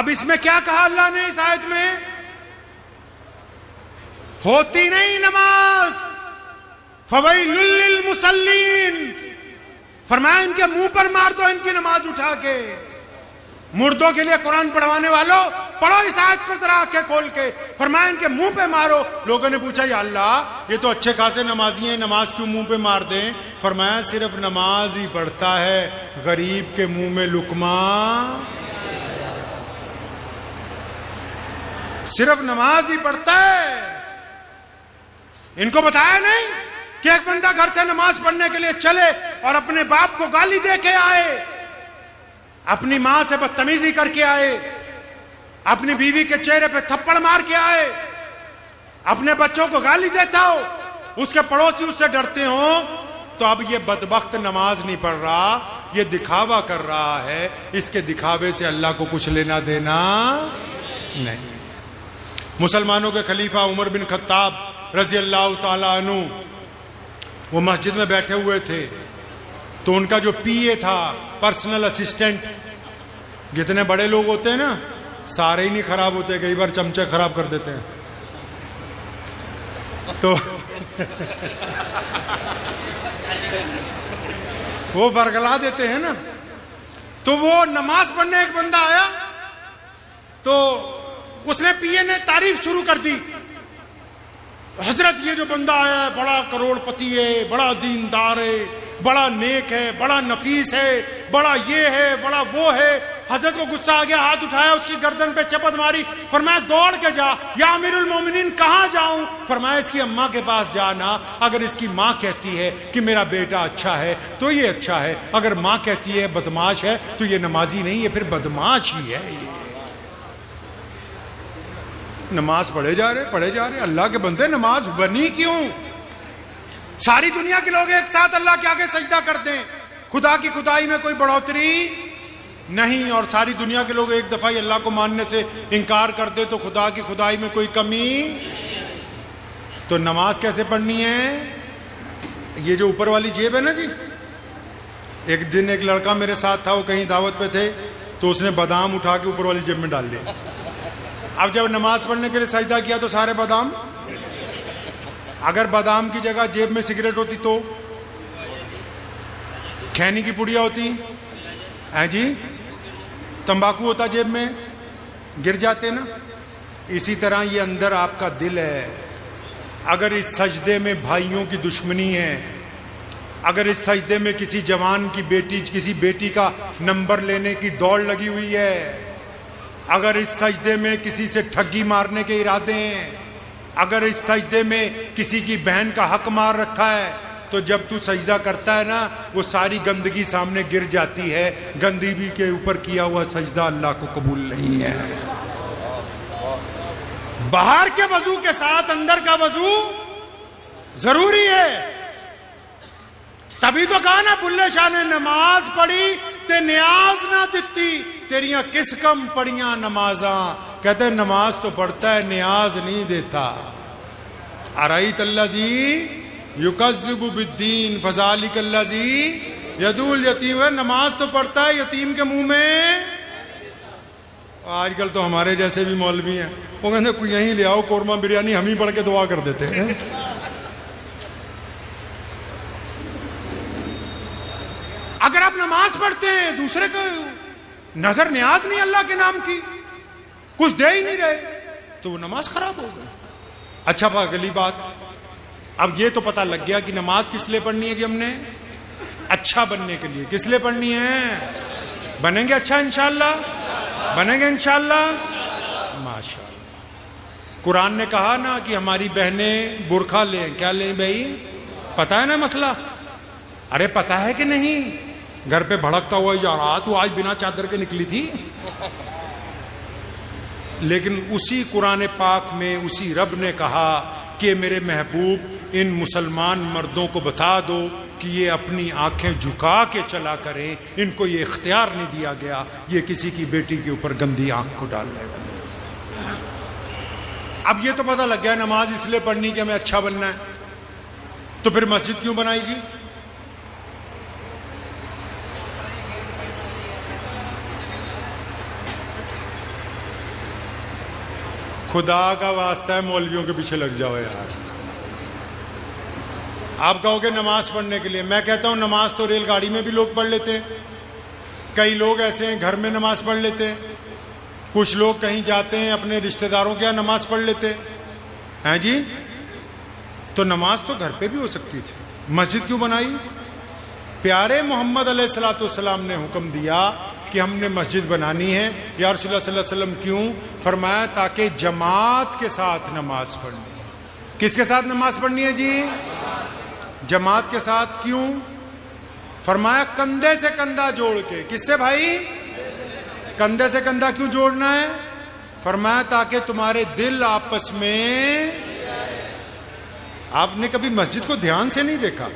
اب اس میں کیا کہا اللہ نے اس آیت میں؟ ہوتی نہیں نماز، فویل للمصلین، فرمایا ان کے منہ پر مار دو ان کی نماز اٹھا کے۔ مردوں کے لیے قرآن پڑھوانے والوں پڑھو اس آیت کو ذرا آنکھیں کھول کے، فرمایا ان کے منہ پہ مارو۔ لوگوں نے پوچھا یا اللہ یہ تو اچھے خاصے نمازی ہیں، نماز کیوں منہ پہ مار دیں؟ فرمایا صرف نماز ہی پڑھتا ہے، غریب کے منہ میں لقمہ، صرف نماز ہی پڑھتا ہے۔ ان کو بتایا نہیں کہ ایک بندہ گھر سے نماز پڑھنے کے لیے چلے اور اپنے باپ کو گالی دے کے آئے، اپنی ماں سے بدتمیزی کر کے آئے، اپنی بیوی کے چہرے پہ تھپڑ مار کے آئے، اپنے بچوں کو گالی دیتا ہو، اس کے پڑوسی اس سے ڈرتے ہوں، تو اب یہ بدبخت نماز نہیں پڑھ رہا، یہ دکھاوا کر رہا ہے۔ اس کے دکھاوے سے اللہ کو کچھ لینا دینا نہیں۔ مسلمانوں کے خلیفہ عمر بن خطاب رضی اللہ تعالیٰ عنہ وہ مسجد میں بیٹھے ہوئے تھے، تو ان کا جو پی اے تھا، پرسنل اسسٹنٹ، جتنے بڑے لوگ ہوتے ہیں نا سارے ہی نہیں خراب ہوتے، کئی بار چمچے خراب کر دیتے ہیں، تو وہ برگلا دیتے ہیں نا۔ تو وہ نماز پڑھنے ایک بندہ آیا، تو اس نے پی اے نے تعریف شروع کر دی، حضرت یہ جو بندہ آیا ہے بڑا کروڑ پتی ہے، بڑا دیندار ہے، بڑا نیک ہے، بڑا نفیس ہے، بڑا یہ ہے، بڑا وہ ہے۔ حضرت کو غصہ آ گیا، ہاتھ اٹھایا، اس کی گردن پہ چپت ماری، فرمایا دوڑ کے جا، یا امیر المومنین کہاں جاؤں؟ فرمایا اس کی اماں کے پاس جانا، اگر اس کی ماں کہتی ہے کہ میرا بیٹا اچھا ہے تو یہ اچھا ہے، اگر ماں کہتی ہے بدماش ہے تو یہ نمازی نہیں، یہ پھر بدماش ہی ہے۔ یہ نماز پڑھے جا رہے، اللہ کے بندے نماز بنی کیوں؟ ساری دنیا کے لوگ ایک ساتھ اللہ کے آگے سجدہ کرتے ہیں، خدا کی خدائی میں کوئی بڑھوتری نہیں، اور ساری دنیا کے لوگ ایک دفعہ ہی اللہ کو ماننے سے انکار کر دے تو خدا کی خدائی میں کوئی کمی۔ تو نماز کیسے پڑھنی ہے؟ یہ جو اوپر والی جیب ہے نا جی، ایک دن ایک لڑکا میرے ساتھ تھا، وہ کہیں دعوت پہ تھے، تو اس نے بادام اٹھا کے اوپر والی جیب میں ڈال لیا۔ اب جب نماز پڑھنے کے لیے سجدہ کیا تو سارے بادام، اگر بادام کی جگہ جیب میں سگریٹ ہوتی تو، کھینی کی پڑیا ہوتی جی، تمباکو ہوتا جیب میں، گر جاتے نا۔ اسی طرح یہ اندر آپ کا دل ہے، اگر اس سجدے میں بھائیوں کی دشمنی ہے، اگر اس سجدے میں کسی جوان کی بیٹی، کسی بیٹی کا نمبر لینے کی دوڑ لگی ہوئی ہے، اگر اس سجدے میں کسی سے ٹھگی مارنے کے ارادے ہیں، اگر اس سجدے میں کسی کی بہن کا حق مار رکھا ہے، تو جب تو سجدہ کرتا ہے نا وہ ساری گندگی سامنے گر جاتی ہے۔ گندگی کے اوپر کیا ہوا سجدہ اللہ کو قبول نہیں ہے۔ باہر کے وضو کے ساتھ اندر کا وضو ضروری ہے۔ تبھی تو کہا نا بلے شاہ نے نماز پڑھی تے نیاز نہ دتی، تیریاں کس کم پڑیاں نمازاں، کہتے ہیں نماز تو پڑھتا ہے نیاز نہیں دیتا۔ ارایت الذی یکذب بالدین فذلک الذی یدعو الیتیم، نماز تو پڑھتا ہے یتیم کے منہ میں۔ آج کل تو ہمارے جیسے بھی مولوی ہیں، وہ کہتے ہیں کوئی یہیں لے آؤ قورمہ بریانی، ہم ہی پڑھ کے دعا کر دیتے ہیں۔ اگر آپ نماز پڑھتے ہیں دوسرے کو نظر نیاز نہیں اللہ کے نام کی، کچھ دے ہی نہیں رہے، تو وہ نماز خراب ہو گئی۔ اچھا اگلی بات، اب یہ تو پتہ لگ گیا کہ نماز کس لیے پڑھنی ہے کہ ہم نے اچھا بننے کے لیے۔ کس لیے پڑھنی ہے؟ بنیں گے اچھا انشاءاللہ، بنیں گے انشاءاللہ، ماشاءاللہ۔ قرآن نے کہا نا کہ ہماری بہنیں برقع لیں، کیا لیں بھائی؟ پتہ ہے نا مسئلہ؟ ارے پتہ ہے کہ نہیں؟ گھر پہ بھڑکتا ہوا جا رہا تو آج بنا چادر کے نکلی تھی۔ لیکن اسی قرآن پاک میں اسی رب نے کہا کہ میرے محبوب ان مسلمان مردوں کو بتا دو کہ یہ اپنی آنکھیں جھکا کے چلا کریں، ان کو یہ اختیار نہیں دیا گیا یہ کسی کی بیٹی کے اوپر گندی آنکھ کو ڈالنے والے۔ اب یہ تو پتہ لگ گیا نماز اس لیے پڑھنی کہ ہمیں اچھا بننا ہے، تو پھر مسجد کیوں بنائی جی؟ خدا کا واسطہ ہے مولویوں کے پیچھے لگ جاؤ یار. آپ کہو گے نماز پڑھنے کے لیے، میں کہتا ہوں نماز تو ریل گاڑی میں بھی لوگ پڑھ لیتے ہیں. کئی لوگ ایسے ہیں گھر میں نماز پڑھ لیتے ہیں. کچھ لوگ کہیں جاتے ہیں اپنے رشتہ داروں کے یہاں نماز پڑھ لیتے ہیں جی. تو نماز تو گھر پہ بھی ہو سکتی تھی، مسجد کیوں بنائی؟ پیارے محمد علیہ الصلوۃ والسلام نے حکم دیا کہ ہم نے مسجد بنانی ہے. یا رسول اللہ صلی اللہ علیہ وسلم کیوں؟ فرمایا تاکہ جماعت کے ساتھ نماز پڑھنی. کس کے ساتھ نماز پڑھنی ہے جی؟ جماعت کے ساتھ. کیوں؟ فرمایا کندھے سے کندھا جوڑ کے. کس سے بھائی؟ کندھے سے کندھا کیوں جوڑنا ہے؟ فرمایا تاکہ تمہارے دل آپس میں. آپ نے کبھی مسجد کو دھیان سے نہیں دیکھا؟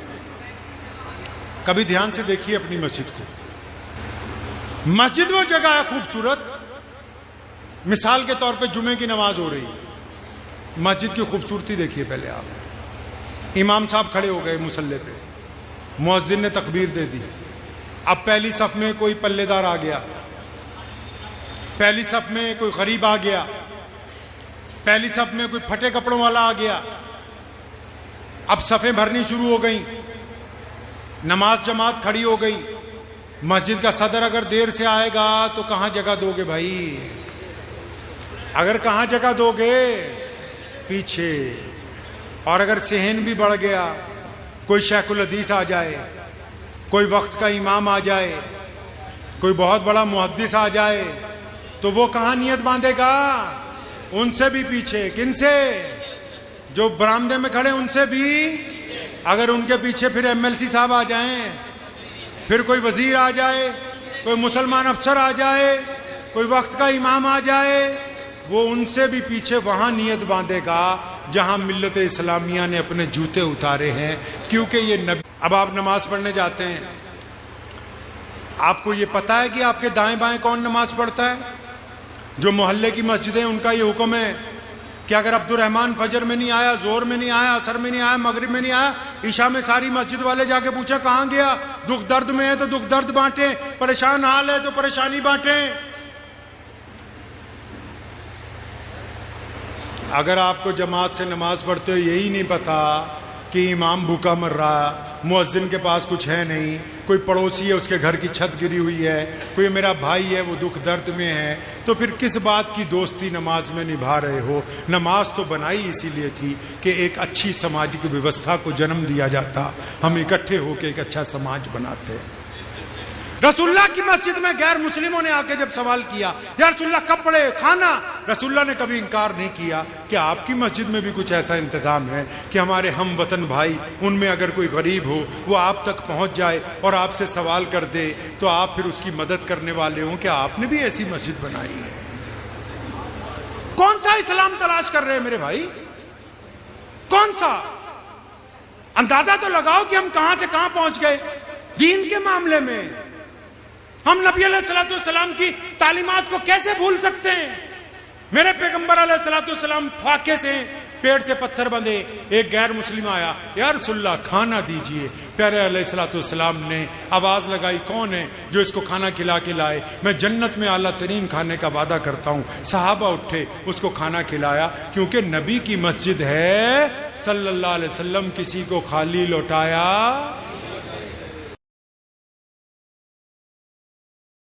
کبھی دھیان سے دیکھیے اپنی مسجد کو. مسجد وہ جگہ ہے خوبصورت. مثال کے طور پہ جمعے کی نماز ہو رہی، مسجد کی خوبصورتی دیکھیے پہلے آپ. امام صاحب کھڑے ہو گئے مصلی پہ، مؤذن نے تکبیر دے دی. اب پہلی صف میں کوئی پلے دار آ گیا، پہلی صف میں کوئی غریب آ گیا، پہلی صف میں کوئی پھٹے کپڑوں والا آ گیا. اب صفیں بھرنی شروع ہو گئیں، نماز جماعت کھڑی ہو گئی. مسجد کا صدر اگر دیر سے آئے گا تو کہاں جگہ دو گے بھائی؟ اگر کہاں جگہ دو گے؟ پیچھے. اور اگر صحن بھی بڑھ گیا، کوئی شیخ الحدیث آ جائے، کوئی وقت کا امام آ جائے، کوئی بہت بڑا محدث آ جائے، تو وہ کہاں نیت باندھے گا؟ ان سے بھی پیچھے. کن سے؟ جو برآمدے میں کھڑے ان سے بھی. اگر ان کے پیچھے پھر MLC صاحب آ جائیں، پھر کوئی وزیر آ جائے، کوئی مسلمان افسر آ جائے، کوئی وقت کا امام آ جائے، وہ ان سے بھی پیچھے وہاں نیت باندھے گا جہاں ملت اسلامیہ نے اپنے جوتے اتارے ہیں. کیونکہ یہ نبی. اب آپ نماز پڑھنے جاتے ہیں، آپ کو یہ پتا ہے کہ آپ کے دائیں بائیں کون نماز پڑھتا ہے؟ جو محلے کی مسجدیں ان کا یہ حکم ہے کہ اگر عبد الرحمن فجر میں نہیں آیا، ظہر میں نہیں آیا، عصر میں نہیں آیا، مغرب میں نہیں آیا، عشاء میں ساری مسجد والے جا کے پوچھا کہاں گیا؟ دکھ درد میں ہے تو دکھ درد بانٹیں، پریشان حال ہے تو پریشانی بانٹیں. اگر آپ کو جماعت سے نماز پڑھتے ہو یہی نہیں پتا کہ امام بھوکا مر رہا، مؤذن کے پاس کچھ ہے نہیں، کوئی پڑوسی ہے اس کے گھر کی چھت گری ہوئی ہے، کوئی میرا بھائی ہے وہ دکھ درد میں ہے، تو پھر کس بات کی دوستی نماز میں نبھا رہے ہو؟ نماز تو بنائی اسی لیے تھی کہ ایک اچھی سماجک ویوستھا کو جنم دیا جاتا، ہم اکٹھے ہو کے ایک اچھا سماج بناتے. رسول اللہ کی مسجد میں غیر مسلموں نے آ کے جب سوال کیا یا رسول اللہ کپڑے کھانا، رسول اللہ نے کبھی انکار نہیں کیا کہ آپ کی مسجد میں بھی کچھ ایسا انتظام ہے کہ ہمارے ہم وطن بھائی ان میں اگر کوئی غریب ہو وہ آپ تک پہنچ جائے اور آپ سے سوال کر دے تو آپ پھر اس کی مدد کرنے والے ہوں. کہ آپ نے بھی ایسی مسجد بنائی ہے. کون سا اسلام تلاش کر رہے ہیں میرے بھائی؟ کون سا؟ اندازہ تو لگاؤ کہ ہم کہاں سے کہاں پہنچ گئے دین کے معاملے میں. ہم نبی علیہ الصلوۃ والسلام کی تعلیمات کو کیسے بھول سکتے ہیں؟ میرے پیغمبر علیہ الصلوۃ والسلام فاقے سے پیڑ سے پتھر بندھے، ایک غیر مسلم آیا، یا رسول اللہ کھانا دیجئے. پیارے علیہ الصلوۃ والسلام نے آواز لگائی، کون ہے جو اس کو کھانا کھلا کے لائے؟ میں جنت میں اعلیٰ ترین کھانے کا وعدہ کرتا ہوں. صحابہ اٹھے، اس کو کھانا کھلایا، کیونکہ نبی کی مسجد ہے صلی اللہ علیہ وسلم. کسی کو خالی لوٹایا